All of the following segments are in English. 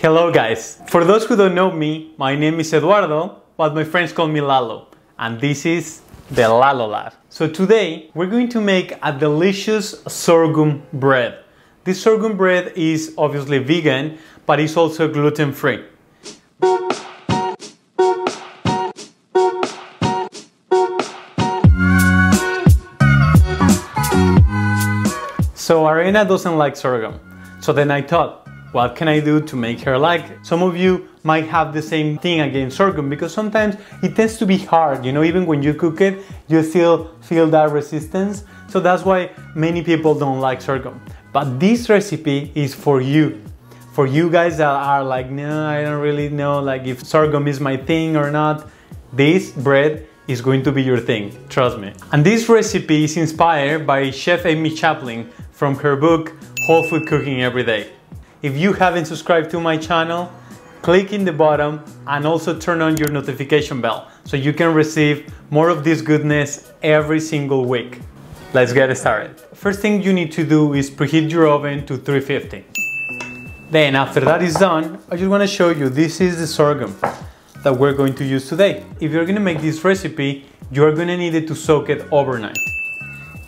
Hello guys! For those who don't know me, my name is Eduardo, but my friends call me Lalo, and this is the Lalo Lab. So today we're going to make a delicious sorghum bread. This sorghum bread is obviously vegan, but it's also gluten-free. So Arena doesn't like sorghum, so then I thought, what can I do to make her like it? Some of you might have the same thing against sorghum because sometimes it tends to be hard, you know, even when you cook it, you still feel that resistance. So that's why many people don't like sorghum. But this recipe is for you. For you guys that are like, no, I don't really know like if sorghum is my thing or not. This bread is going to be your thing, trust me. And this recipe is inspired by Chef Amy Chaplin from her book, Whole Food Cooking Every Day. If you haven't subscribed to my channel, click in the bottom and also turn on your notification bell so you can receive more of this goodness every single week. Let's get started. First thing you need to do is preheat your oven to 350. Then after that is done, I just want to show you this is the sorghum that we're going to use today. If you're going to make this recipe, you're going to need it to soak it overnight.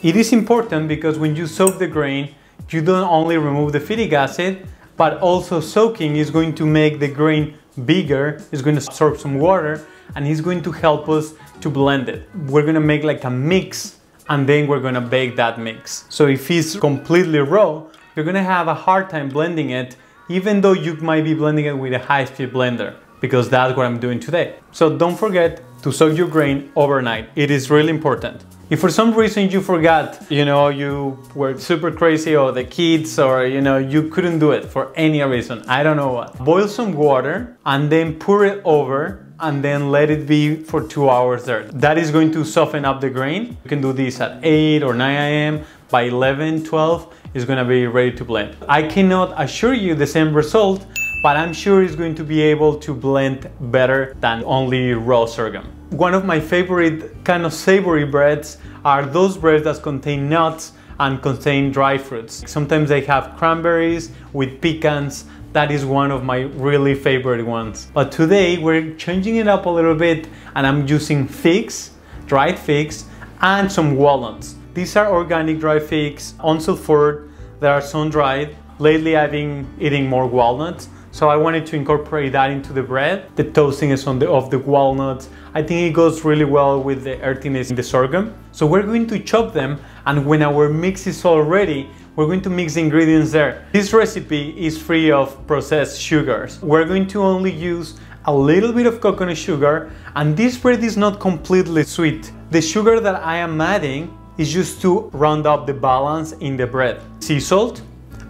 It is important because when you soak the grain, you don't only remove the phytic acid, but also soaking is going to make the grain bigger, it's going to absorb some water, and it's going to help us to blend it. We're going to make like a mix, and then we're going to bake that mix. So if it's completely raw, you're going to have a hard time blending it, even though you might be blending it with a high-speed blender, because that's what I'm doing today. So don't forget to soak your grain overnight. It is really important. If for some reason you forgot, you know, you were super crazy or the kids or, you know, you couldn't do it for any reason, I don't know what. Boil some water and then pour it over and then let it be for 2 hours there. That is going to soften up the grain. You can do this at 8 or 9 a.m. By 11, 12, it's gonna be ready to blend. I cannot assure you the same result, but I'm sure it's going to be able to blend better than only raw sorghum. One of my favorite kind of savory breads are those breads that contain nuts and contain dry fruits. Sometimes they have cranberries with pecans. That is one of my really favorite ones. But today we're changing it up a little bit and I'm using figs, dried figs, and some walnuts. These are organic dried figs, unsulfured. There are sun dried. Lately I've been eating more walnuts, so I wanted to incorporate that into the bread. The toastiness of the walnuts, I think it goes really well with the earthiness in the sorghum. So we're going to chop them, and when our mix is all ready, we're going to mix the ingredients there. This recipe is free of processed sugars. We're going to only use a little bit of coconut sugar, and this bread is not completely sweet. The sugar that I am adding is just to round up the balance in the bread. Sea salt,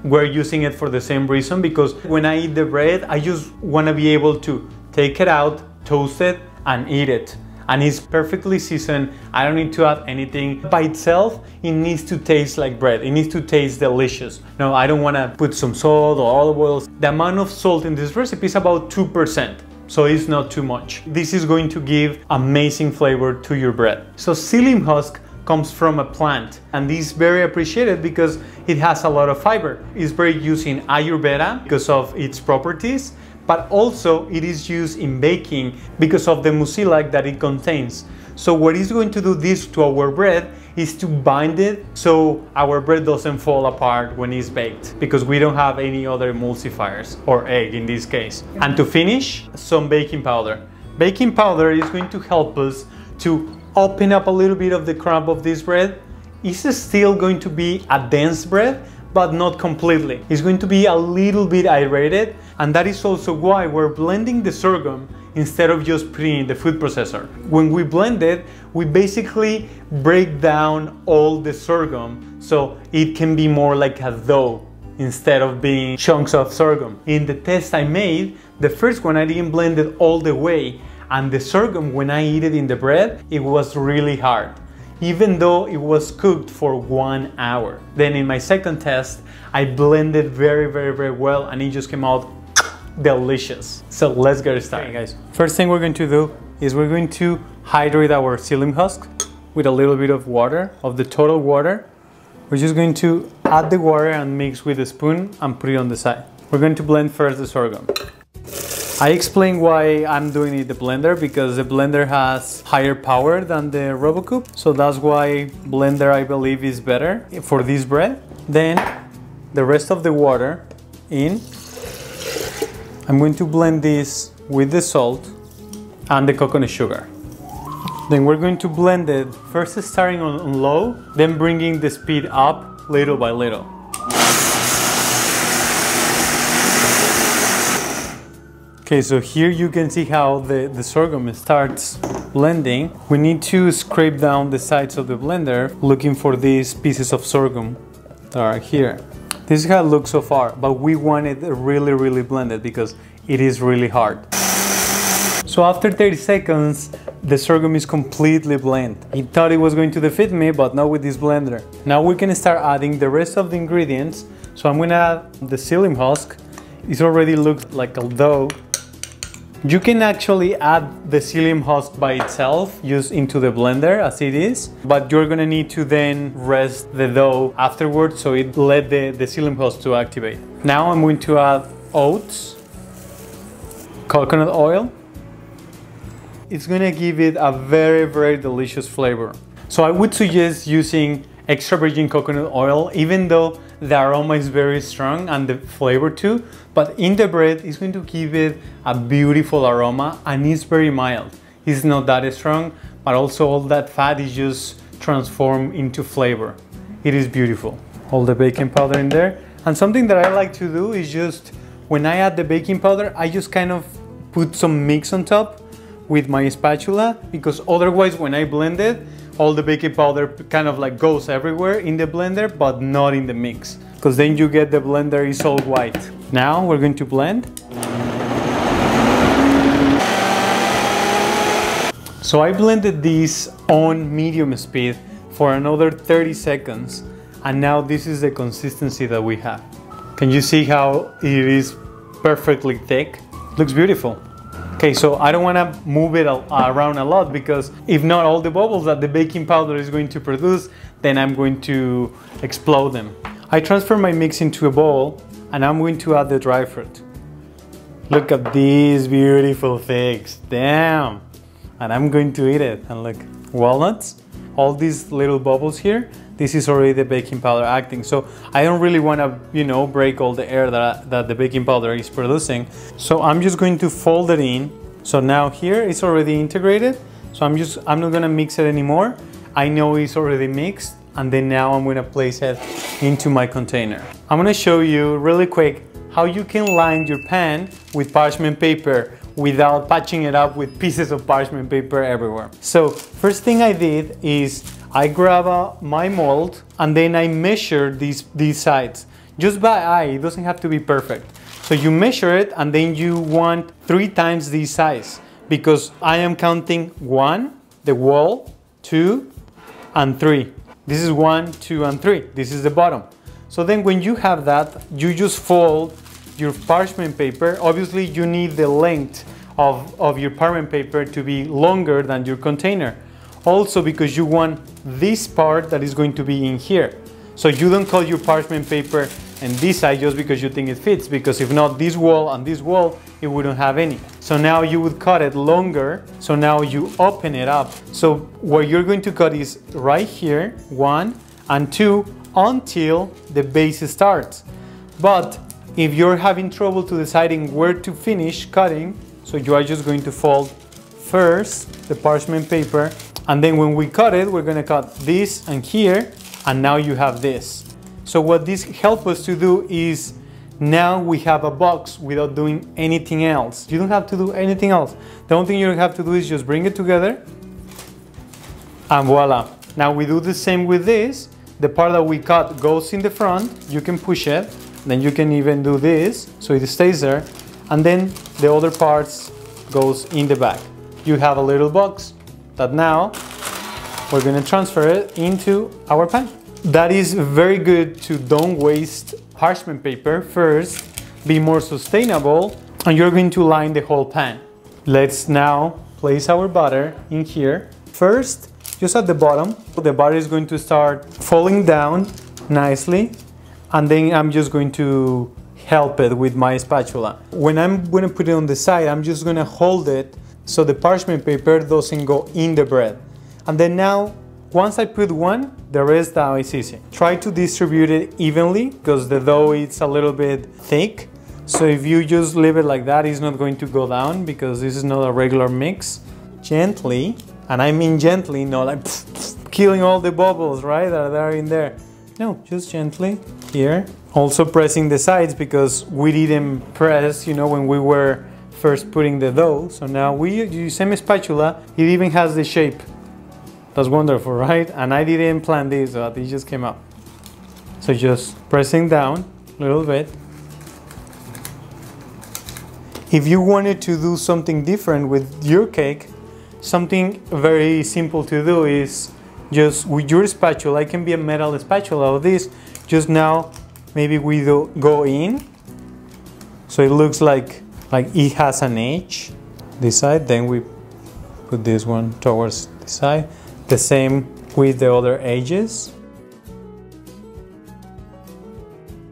we're using it for the same reason, because when I eat the bread, I just want to be able to take it out, toast it, and eat it. And it's perfectly seasoned. I don't need to add anything. By itself, it needs to taste like bread. It needs to taste delicious. No, I don't want to put some salt or olive oil. The amount of salt in this recipe is about 2%. So it's not too much. This is going to give amazing flavor to your bread. So psyllium husk comes from a plant, and this is very appreciated because it has a lot of fiber. It's very used in Ayurveda because of its properties, but also it is used in baking because of the mucilage that it contains. So what is going to do this to our bread is to bind it so our bread doesn't fall apart when it's baked, because we don't have any other emulsifiers, or egg in this case. And to finish, some baking powder. Baking powder is going to help us to open up a little bit of the crumb of this bread. It's still going to be a dense bread, but not completely. It's going to be a little bit aerated, and that is also why we're blending the sorghum instead of just putting it in the food processor. When we blend it, we basically break down all the sorghum so it can be more like a dough instead of being chunks of sorghum. In the test I made, the first one I didn't blend it all the way, and the sorghum, when I eat it in the bread, it was really hard, even though it was cooked for 1 hour. Then in my second test, I blended very well, and it just came out delicious. So let's get started, guys. First thing we're going to do is we're going to hydrate our psyllium husk with a little bit of water, of the total water. We're just going to add the water and mix with a spoon and put it on the side. We're going to blend first the sorghum. I explained why I'm doing it in the blender, because the blender has higher power than the RoboCube. So that's why blender, I believe, is better for this bread. Then the rest of the water in. I'm going to blend this with the salt and the coconut sugar. Then we're going to blend it, first starting on low, then bringing the speed up little by little. Okay, so here you can see how the sorghum starts blending. We need to scrape down the sides of the blender, looking for these pieces of sorghum that are here. This is how it looks so far, but we want it really, really blended because it is really hard. So after 30 seconds, the sorghum is completely blended. He thought it was going to defeat me, but not with this blender. Now we can start adding the rest of the ingredients. So I'm gonna add the psyllium husk. It already looks like a dough. You can actually add the psyllium husk by itself, just into the blender as it is, but you're gonna need to then rest the dough afterwards, so it let the psyllium husk to activate. Now I'm going to add oats, coconut oil. It's gonna give it a very, very delicious flavor. So I would suggest using extra virgin coconut oil, even though the aroma is very strong and the flavor too, but in the bread it's going to give it a beautiful aroma, and it's very mild. It's not that strong, but also all that fat is just transformed into flavor. It is beautiful. All the baking powder in there. And something that I like to do is just, when I add the baking powder, I just kind of put some mix on top with my spatula, because otherwise when I blend it, all the baking powder kind of like goes everywhere in the blender, but not in the mix, because then you get the blender is all white. Now we're going to blend. So I blended this on medium speed for another 30 seconds, and now this is the consistency that we have. Can you see how it is perfectly thick? Looks beautiful. Okay, so I don't want to move it around a lot, because if not, all the bubbles that the baking powder is going to produce, then I'm going to explode them. I transfer my mix into a bowl, and I'm going to add the dry fruit. Look at these beautiful figs, damn! And I'm going to eat it, and look, walnuts, all these little bubbles here, this is already the baking powder acting. So I don't really want to, you know, break all the air that the baking powder is producing. So I'm just going to fold it in. So now here it's already integrated. So I'm not going to mix it anymore. I know it's already mixed. And then now I'm going to place it into my container. I'm going to show you really quick how you can line your pan with parchment paper without patching it up with pieces of parchment paper everywhere. So first thing I did is I grab my mold, and then I measure these sides just by eye. It doesn't have to be perfect. So you measure it, and then you want 3 times this size, because I am counting 1, the wall, 2, and 3. This is 1, 2, and 3. This is the bottom. So then when you have that, you just fold your parchment paper. Obviously you need the length of your parchment paper to be longer than your container. Also because you want this part that is going to be in here. So you don't cut your parchment paper and this side just because you think it fits, because if not, this wall and this wall, it wouldn't have any. So now you would cut it longer. So now you open it up. So what you're going to cut is right here, 1 and 2, until the base starts. But if you're having trouble to deciding where to finish cutting, so you are just going to fold first the parchment paper, and then when we cut it, we're going to cut this and here, and now you have this. So what this helps us to do is, now we have a box without doing anything else. You don't have to do anything else. The only thing you have to do is just bring it together, and voila. Now we do the same with this. The part that we cut goes in the front. You can push it. Then you can even do this, so it stays there. And then the other parts goes in the back. You have a little box that now we're going to transfer it into our pan. That is very good to don't waste parchment paper. First, be more sustainable, and you're going to line the whole pan. Let's now place our butter in here. First, just at the bottom, the butter is going to start falling down nicely, and then I'm just going to help it with my spatula. When I'm gonna put it on the side, I'm just gonna hold it so the parchment paper doesn't go in the bread. And then now, once I put one, the rest now is easy. Try to distribute it evenly because the dough is a little bit thick. So if you just leave it like that, it's not going to go down because this is not a regular mix. Gently, and I mean gently, not like killing all the bubbles, right, that are in there. No, just gently here. Also pressing the sides because we didn't press, you know, when we were first putting the dough. So now we use same spatula. It even has the shape. That's wonderful, right? And I didn't plan this, but it just came out. So just pressing down a little bit. If you wanted to do something different with your cake, something very simple to do is just with your spatula, it can be a metal spatula or this, just now maybe we go in. So it looks like it has an edge, this side, then we put this one towards the side. The same with the other edges.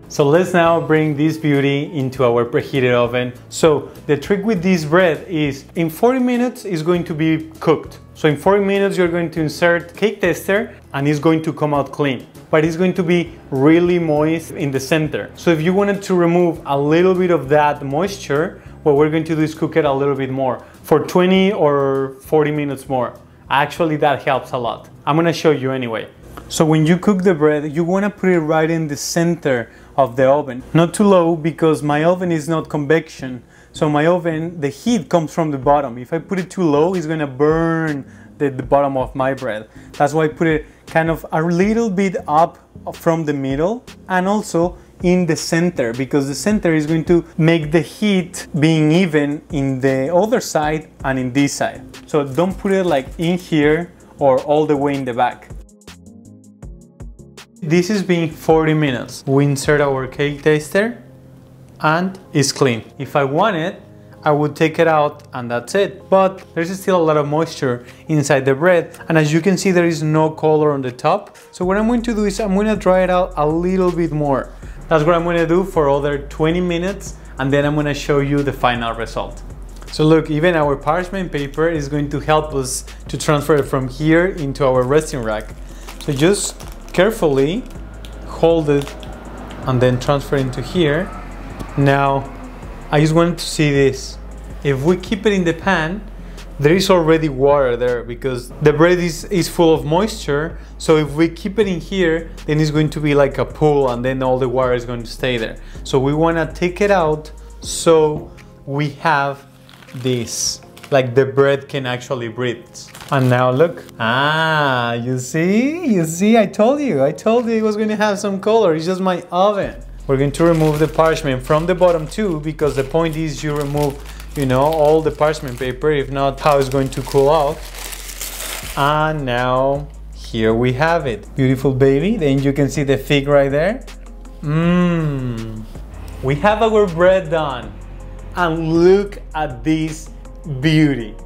So let's now bring this beauty into our preheated oven. So the trick with this bread is in 40 minutes it's going to be cooked. So in 40 minutes you're going to insert cake tester and it's going to come out clean. But it's going to be really moist in the center. So if you wanted to remove a little bit of that moisture, what we're going to do is cook it a little bit more for 20 or 40 minutes more. Actually, that helps a lot. I'm gonna show you anyway. So when you cook the bread, you wanna put it right in the center of the oven. Not too low because my oven is not convection. So my oven, the heat comes from the bottom. If I put it too low, it's gonna burn the bottom of my bread. That's why I put it kind of a little bit up from the middle and also in the center, because the center is going to make the heat being even in the other side and in this side. So don't put it like in here or all the way in the back. This is being 40 minutes. We insert our cake taster and it's clean. If I want it, I would take it out and that's it. But there's still a lot of moisture inside the bread. And as you can see, there is no color on the top. So what I'm going to do is I'm going to dry it out a little bit more. That's what I'm going to do for other 20 minutes. And then I'm going to show you the final result. So look, even our parchment paper is going to help us to transfer it from here into our resting rack. So just carefully hold it and then transfer into here. Now, I just wanted to see this. If we keep it in the pan, there is already water there because the bread is full of moisture. So if we keep it in here, then it's going to be like a pool and then all the water is going to stay there. So we want to take it out so we have this, like the bread can actually breathe. And now look, you see, I told you it was going to have some color. It's just my oven. We're going to remove the parchment from the bottom too, because the point is you remove, you know, all the parchment paper. If not, how it's going to cool out. And now here we have it. Beautiful baby. Then you can see the fig right there. We have our bread done. And look at this beauty.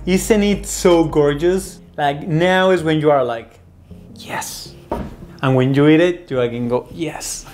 Isn't it so gorgeous? Like now is when you are like, yes. And when you eat it, you can go, yes.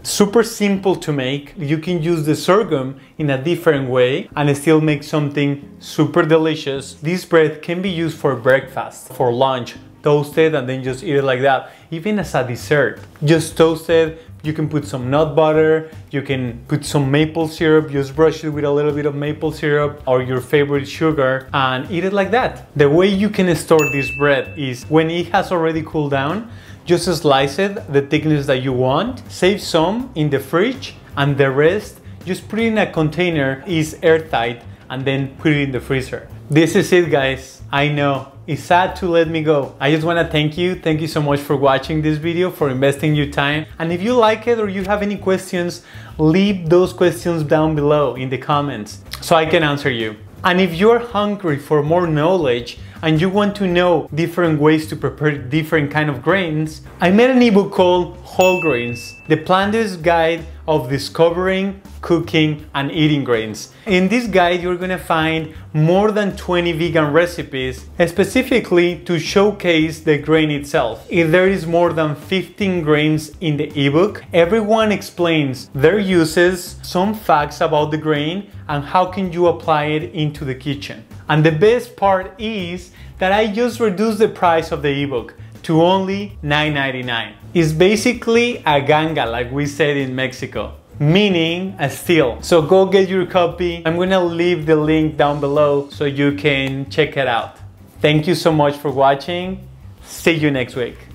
Super simple to make. You can use the sorghum in a different way and still make something super delicious. This bread can be used for breakfast, for lunch, toasted and then just eat it like that. Even as a dessert, just toasted. You can put some nut butter, you can put some maple syrup, just brush it with a little bit of maple syrup or your favorite sugar and eat it like that. The way you can store this bread is when it has already cooled down, just slice it the thickness that you want, save some in the fridge and the rest just put it in a container, is airtight, and then put it in the freezer. This is it, guys. I know it's sad to let me go. I just want to thank you so much for watching this video, for investing your time. And if you like it or you have any questions, leave those questions down below in the comments so I can answer you. And if you're hungry for more knowledge and you want to know different ways to prepare different kind of grains, I made an ebook called Whole Grains, the plant-based guide of discovering cooking and eating grains. In this guide, you're gonna find more than 20 vegan recipes, specifically to showcase the grain itself. If there is more than 15 grains in the ebook, everyone explains their uses, some facts about the grain, and how can you apply it into the kitchen. And the best part is that I just reduced the price of the ebook to only $9.99. It's basically a ganga, like we said in Mexico, meaning a steal. So go get your copy. I'm gonna leave the link down below so you can check it out. Thank you so much for watching. See you next week.